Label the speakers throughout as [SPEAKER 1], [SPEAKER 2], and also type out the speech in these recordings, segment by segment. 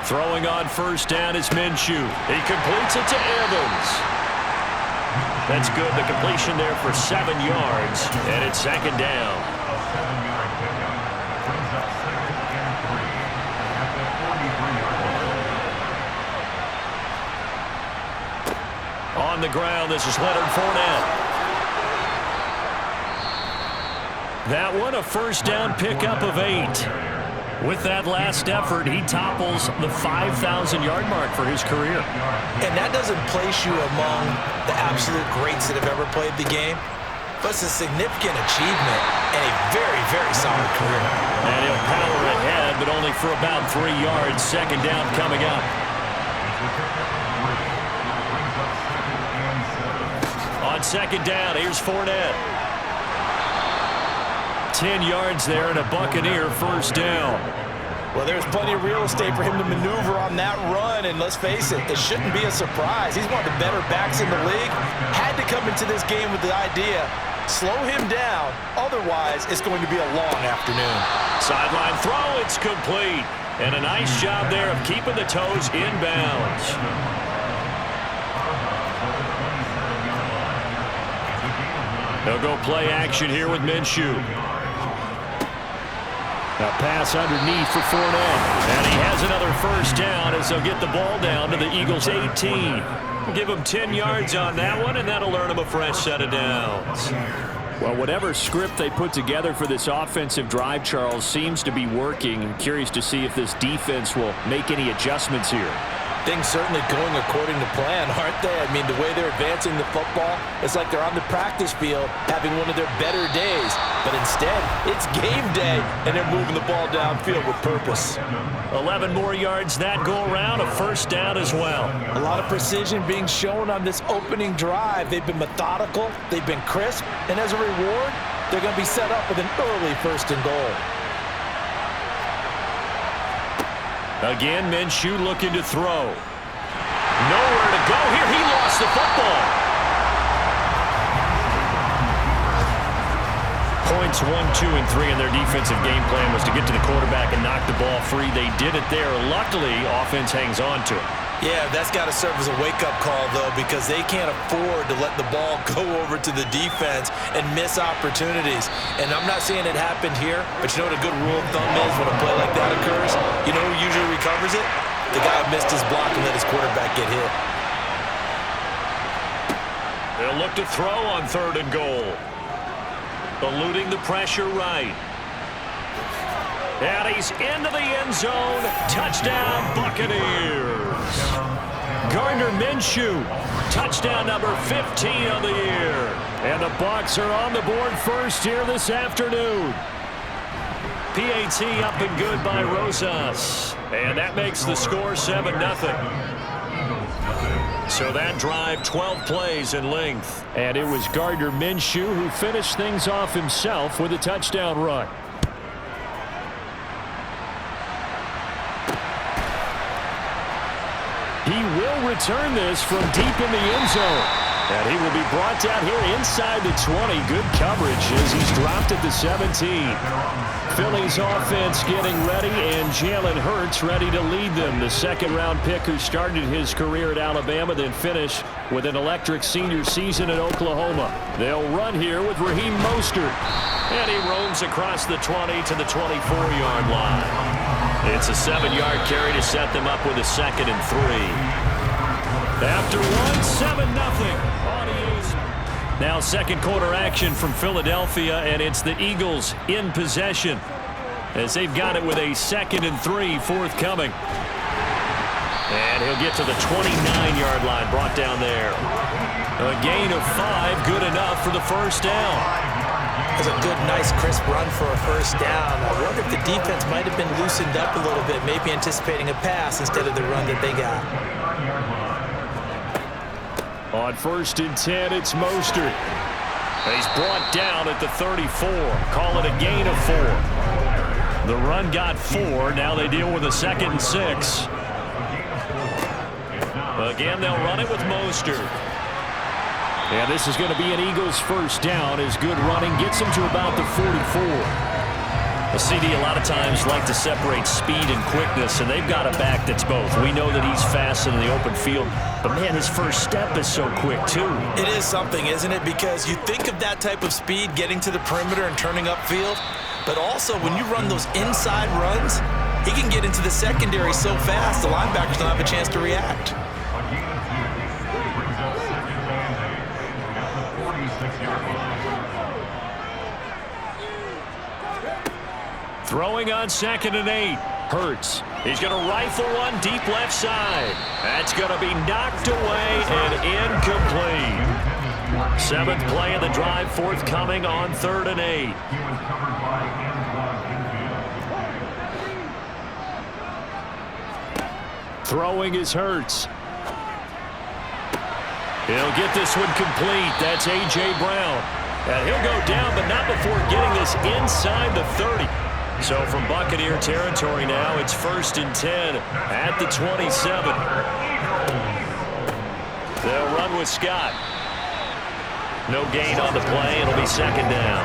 [SPEAKER 1] Throwing on first down is Minshew. He completes it to Evans. That's good. The completion there for 7 yards, and it's second down. On the ground, this is Leonard Fournette. That one, a first down pickup of 8. With that last effort, he topples the 5,000-yard mark for his career.
[SPEAKER 2] And that doesn't place you among the absolute greats that have ever played the game, but it's a significant achievement and a very, very solid career.
[SPEAKER 1] And he'll power ahead, but only for about 3 yards. Second down coming up. On second down, here's Fournette. 10 yards there and a Buccaneer first down.
[SPEAKER 2] Well, there's plenty of real estate for him to maneuver on that run, and let's face it, it shouldn't be a surprise. He's one of the better backs in the league. Had to come into this game with the idea, slow him down, otherwise it's going to be a long afternoon.
[SPEAKER 1] Sideline throw, it's complete. And a nice job there of keeping the toes inbounds. They'll go play action here with Minshew. A pass underneath for Fournette. And he has another first down as they'll get the ball down to the Eagles' 18. Give him 10 yards on that one, and that'll earn him a fresh set of downs. Well, whatever script they put together for this offensive drive, Charles, seems to be working. I'm curious to see if this defense will make any adjustments here.
[SPEAKER 2] Things certainly going according to plan, aren't they? I mean, the way they're advancing the football, it's like they're on the practice field having one of their better days. But instead, it's game day, and they're moving the ball downfield with purpose.
[SPEAKER 1] 11 more yards that go around, a first down as well.
[SPEAKER 2] A lot of precision being shown on this opening drive. They've been methodical, they've been crisp, and as a reward, they're going to be set up with an early first and goal.
[SPEAKER 1] Again, Minshew looking to throw. Nowhere to go here. He lost the football. Points 1, 2, and 3 in their defensive game plan was to get to the quarterback and knock the ball free. They did it there. Luckily, offense hangs on to it.
[SPEAKER 2] Yeah, that's got to serve as a wake-up call, though, because they can't afford to let the ball go over to the defense and miss opportunities. And I'm not saying it happened here, but you know what a good rule of thumb is when a play like that occurs? You know who usually recovers it? The guy who missed his block and let his quarterback get hit.
[SPEAKER 1] They'll look to throw on third and goal. Eluding the pressure right. And he's into the end zone. Touchdown, Buccaneers. Gardner Minshew, touchdown number 15 of the year. And the Bucs are on the board first here this afternoon. PAT up and good by Rosas. And that makes the score 7-0. So that drive, 12 plays in length. And it was Gardner Minshew who finished things off himself with a touchdown run. He will return this from deep in the end zone. And he will be brought down here inside the 20. Good coverage as he's dropped at the 17. Philly's offense getting ready, and Jalen Hurts ready to lead them. The second-round pick who started his career at Alabama, then finished with an electric senior season at Oklahoma. They'll run here with Raheem Mostert. And he roams across the 20 to the 24-yard line. It's a 7-yard carry to set them up with a 2nd and 3. After one, 7-0. Now second quarter action from Philadelphia, and it's the Eagles in possession as they've got it with a 2nd and 3 forthcoming. And he'll get to the 29-yard line, brought down there. A gain of 5, good enough for the first down.
[SPEAKER 2] That's a good, nice, crisp run for a first down. I wonder if the defense might have been loosened up a little bit, maybe anticipating a pass instead of the run that they got.
[SPEAKER 1] On 1st and 10, it's Mostert. He's brought down at the 34. Call it a gain of 4. The run got 4. Now they deal with a 2nd and 6. Again, they'll run it with Mostert. And this is going to be an Eagles first down as good running gets them to about the 44. Well, CD, a lot of times like to separate speed and quickness, and they've got a back that's both. We know that he's fast in the open field, but, man, his first step is so quick, too.
[SPEAKER 2] It is something, isn't it? Because you think of that type of speed getting to the perimeter and turning upfield, but also when you run those inside runs, he can get into the secondary so fast the linebackers don't have a chance to react.
[SPEAKER 1] Throwing on 2nd and 8. Hurts. He's going to rifle one deep left side. That's going to be knocked away and incomplete. 7th play of the drive forthcoming on 3rd and 8. Throwing is Hurts. He'll get this one complete. That's A.J. Brown. And he'll go down, but not before getting this inside the 30. So from Buccaneer territory now, it's 1st and 10 at the 27. They'll run with Scott. No gain on the play. It'll be 2nd down.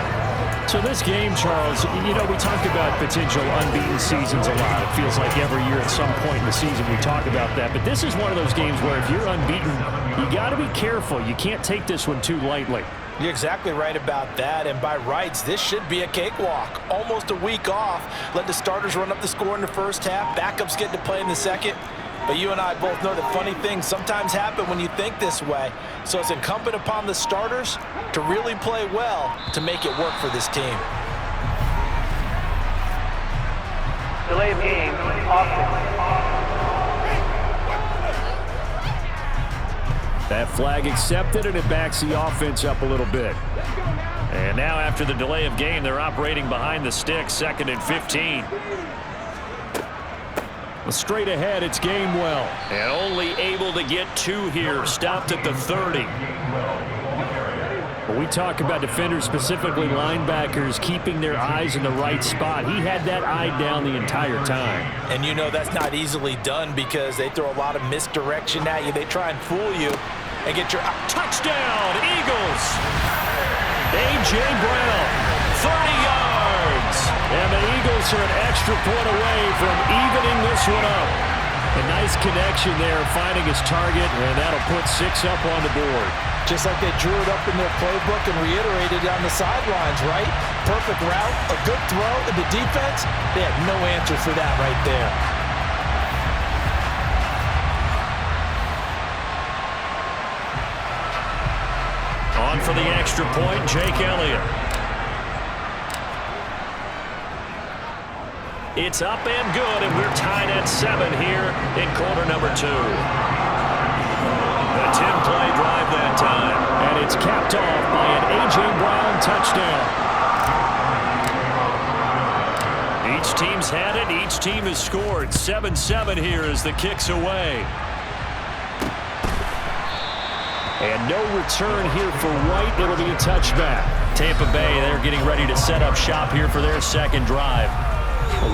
[SPEAKER 3] So this game, Charles, you know, we talk about potential unbeaten seasons a lot. It feels like every year at some point in the season we talk about that. But this is one of those games where if you're unbeaten, you got to be careful. You can't take this one too lightly.
[SPEAKER 2] You're exactly right about that, and by rights, this should be a cakewalk. Almost a week off. Let the starters run up the score in the first half. Backups get to play in the second. But you and I both know that funny things sometimes happen when you think this way. So it's incumbent upon the starters to really play well to make it work for this team.
[SPEAKER 4] Delay of game, offense.
[SPEAKER 1] That flag accepted, and it backs the offense up a little bit. And now after the delay of game, they're operating behind the sticks, 2nd and 15. Straight ahead, it's Gainwell. And only able to get 2 here, stopped at the 30. When we talk about defenders, specifically linebackers, keeping their eyes in the right spot, he had that eye down the entire time.
[SPEAKER 2] And you know that's not easily done because they throw a lot of misdirection at you. They try and fool you and get your touchdown, Eagles. A.J. Brown, 30 yards.
[SPEAKER 1] And the Eagles are an extra point away from evening this one up. A nice connection there, finding his target, and that'll put 6 up on the board.
[SPEAKER 2] Just like they drew it up in their playbook and reiterated on the sidelines, right? Perfect route, a good throw, and the defense, they had no answer for that right there.
[SPEAKER 1] On for the extra point, Jake Elliott. It's up and good, and we're tied at 7 here in quarter number 2. A 10-play drive that time, and it's capped off by an A.J. Brown touchdown. Each team's had it. Each team has scored. 7-7 here as the kick's away. And no return here for White. It'll be a touchback. Tampa Bay, they're getting ready to set up shop here for their second drive.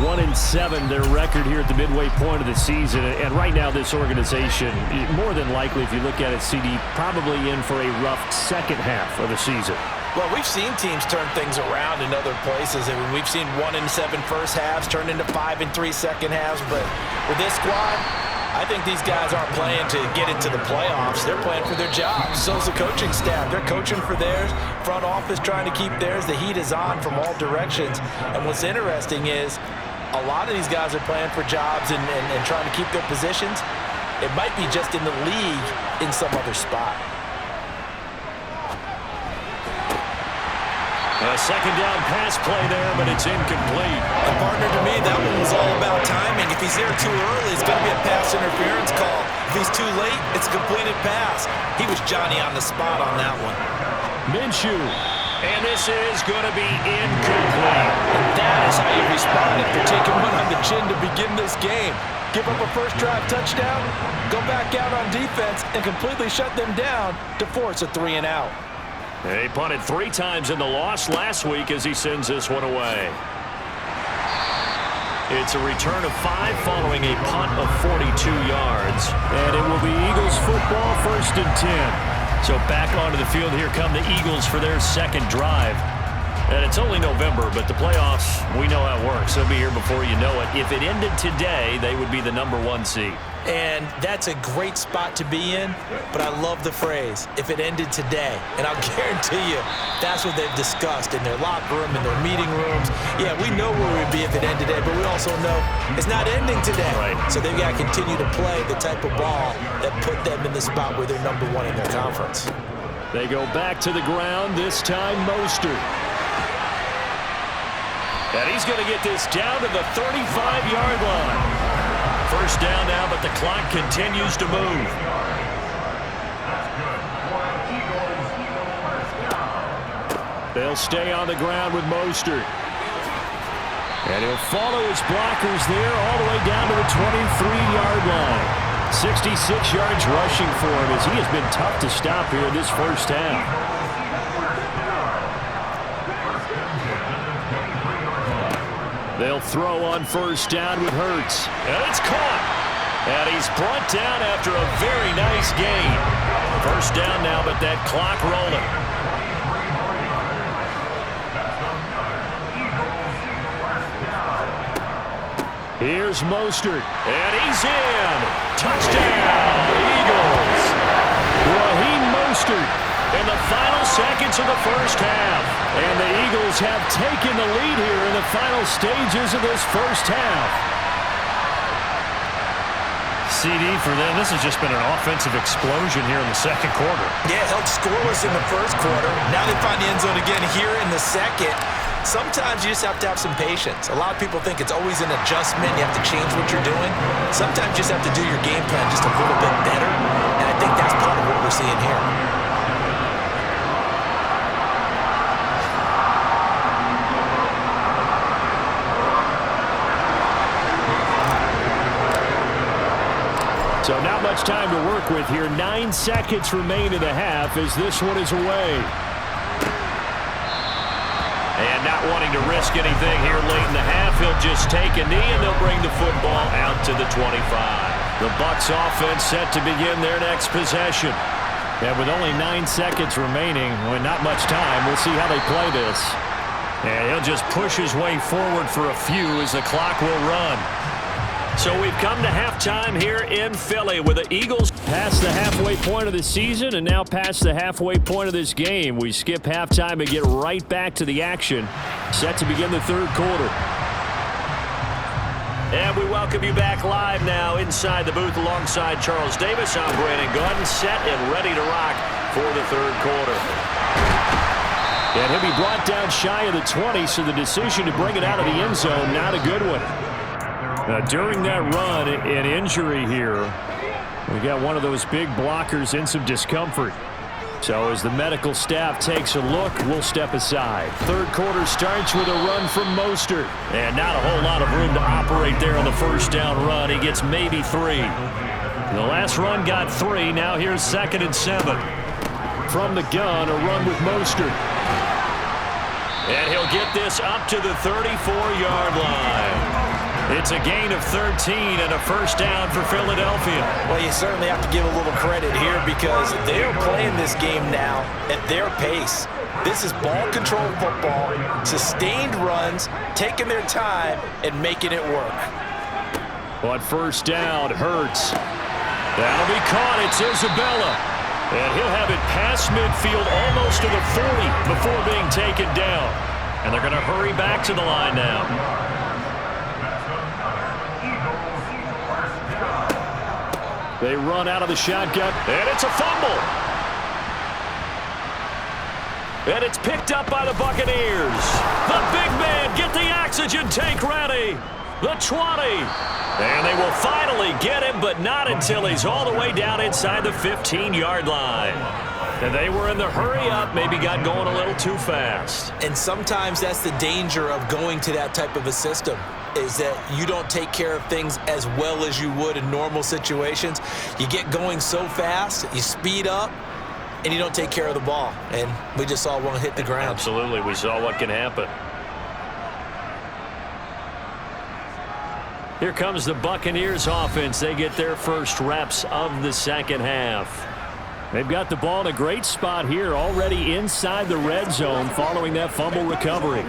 [SPEAKER 1] 1-7, their record here at the midway point of the season. And right now, this organization, more than likely, if you look at it, CD, probably in for a rough second half of the season.
[SPEAKER 2] Well, we've seen teams turn things around in other places. I mean, we've seen 1-7 first halves turn into 5-3 second halves. But with this squad, I think these guys aren't playing to get into the playoffs. They're playing for their jobs. So's the coaching staff. They're coaching for theirs. Front office trying to keep theirs. The heat is on from all directions. And what's interesting is a lot of these guys are playing for jobs and trying to keep their positions. It might be just in the league in some other spot.
[SPEAKER 1] A second down pass play there, but it's incomplete.
[SPEAKER 2] And partner, to me, that one was all about timing. If he's there too early, it's going to be a pass interference call. If he's too late, it's a completed pass. He was Johnny on the spot on that one.
[SPEAKER 1] Minshew. And this is going to be incomplete.
[SPEAKER 2] And that is how you respond after taking one on the chin to begin this game. Give up a first drive touchdown, go back out on defense, and completely shut them down to force a 3-and-out.
[SPEAKER 1] He punted 3 times in the loss last week as he sends this one away. It's a return of 5 following a punt of 42 yards. And it will be Eagles football, 1st and 10. So back onto the field, here come the Eagles for their second drive.
[SPEAKER 3] And it's only November, but the playoffs, we know how it works. They'll be here before you know it. If it ended today, they would be the #1 seed.
[SPEAKER 2] And that's a great spot to be in, but I love the phrase, if it ended today. And I'll guarantee you, that's what they've discussed in their locker room, in their meeting rooms. Yeah, we know where we'd be if it ended today, but we also know it's not ending today.
[SPEAKER 3] Right.
[SPEAKER 2] So they've got to continue to play the type of ball that put them in the spot where they're #1 in their conference.
[SPEAKER 1] They go back to the ground, this time Mostert.
[SPEAKER 3] And he's going to get this down to the 35-yard line. First down now, but the clock continues to move.
[SPEAKER 1] They'll stay on the ground with Mostert. And he'll follow his blockers there all the way down to the 23-yard line. 66 yards rushing for him as he has been tough to stop here in this first half. They'll throw on first down with Hurts.
[SPEAKER 3] And it's caught. And he's brought down after a very nice gain. First down now, but that clock rolling.
[SPEAKER 1] Here's Mostert.
[SPEAKER 3] And he's in. Touchdown, Eagles.
[SPEAKER 1] Raheem Mostert
[SPEAKER 3] in the final seconds of the first half.
[SPEAKER 1] And the Eagles have taken the lead here in the final stages of this first half.
[SPEAKER 3] CD for them, this has just been an offensive explosion here in the second quarter.
[SPEAKER 2] Yeah, held scoreless in the first quarter. Now they find the end zone again here in the second. Sometimes you just have to have some patience. A lot of people think it's always an adjustment. You have to change what you're doing. Sometimes you just have to do your game plan just a little bit better. And I think that's part of what we're seeing here.
[SPEAKER 1] So not much time to work with here. 9 seconds remain in the half as this one is away.
[SPEAKER 3] And not wanting to risk anything here late in the half, he'll just take a knee and they'll bring the football out to the 25.
[SPEAKER 1] The Bucs offense set to begin their next possession. And with only 9 seconds remaining, well, not much time, we'll see how they play this.
[SPEAKER 3] And he'll just push his way forward for a few as the clock will run. So we've come to halftime here in Philly with the Eagles
[SPEAKER 1] past the halfway point of the season and now past the halfway point of this game. We skip halftime and get right back to the action. Set to begin the third quarter.
[SPEAKER 3] And we welcome you back live now inside the booth alongside Charles Davis. I'm Brandon Gordon, set and ready to rock for the third quarter.
[SPEAKER 1] And he'll be brought down shy of the 20, so the decision to bring it out of the end zone, not a good one. Now, during that run, an injury here. We got one of those big blockers in some discomfort. So as the medical staff takes a look, we'll step aside. Third quarter starts with a run from Mostert.
[SPEAKER 3] And not a whole lot of room to operate there on the first down run. He gets maybe 3. The last run got 3. Now here's 2nd and 7.
[SPEAKER 1] From the gun, a run with Mostert.
[SPEAKER 3] And he'll get this up to the 34-yard line. It's a gain of 13 and a first down for Philadelphia.
[SPEAKER 2] Well, you certainly have to give a little credit here because they're playing this game now at their pace. This is ball control football, sustained runs, taking their time and making it work.
[SPEAKER 1] On first down, Hurts. That'll be caught. It's Isabella. And he'll have it past midfield almost to the 40 before being taken down.
[SPEAKER 3] And they're going to hurry back to the line now.
[SPEAKER 1] They run out of the shotgun.
[SPEAKER 3] And it's a fumble. And it's picked up by the Buccaneers. The big man, get the oxygen tank ready. The 20. And they will finally get him, but not until he's all the way down inside the 15-yard line. And they were in the hurry up, maybe got going a little too fast.
[SPEAKER 2] And sometimes that's the danger of going to that type of a system, is that you don't take care of things as well as you would in normal situations. You get going so fast, you speed up, and you don't take care of the ball. And we just saw one hit the ground.
[SPEAKER 3] Absolutely, we saw what can happen.
[SPEAKER 1] Here comes the Buccaneers offense. They get their first reps of the second half.
[SPEAKER 3] They've got the ball in a great spot here, already inside the red zone following that fumble recovery.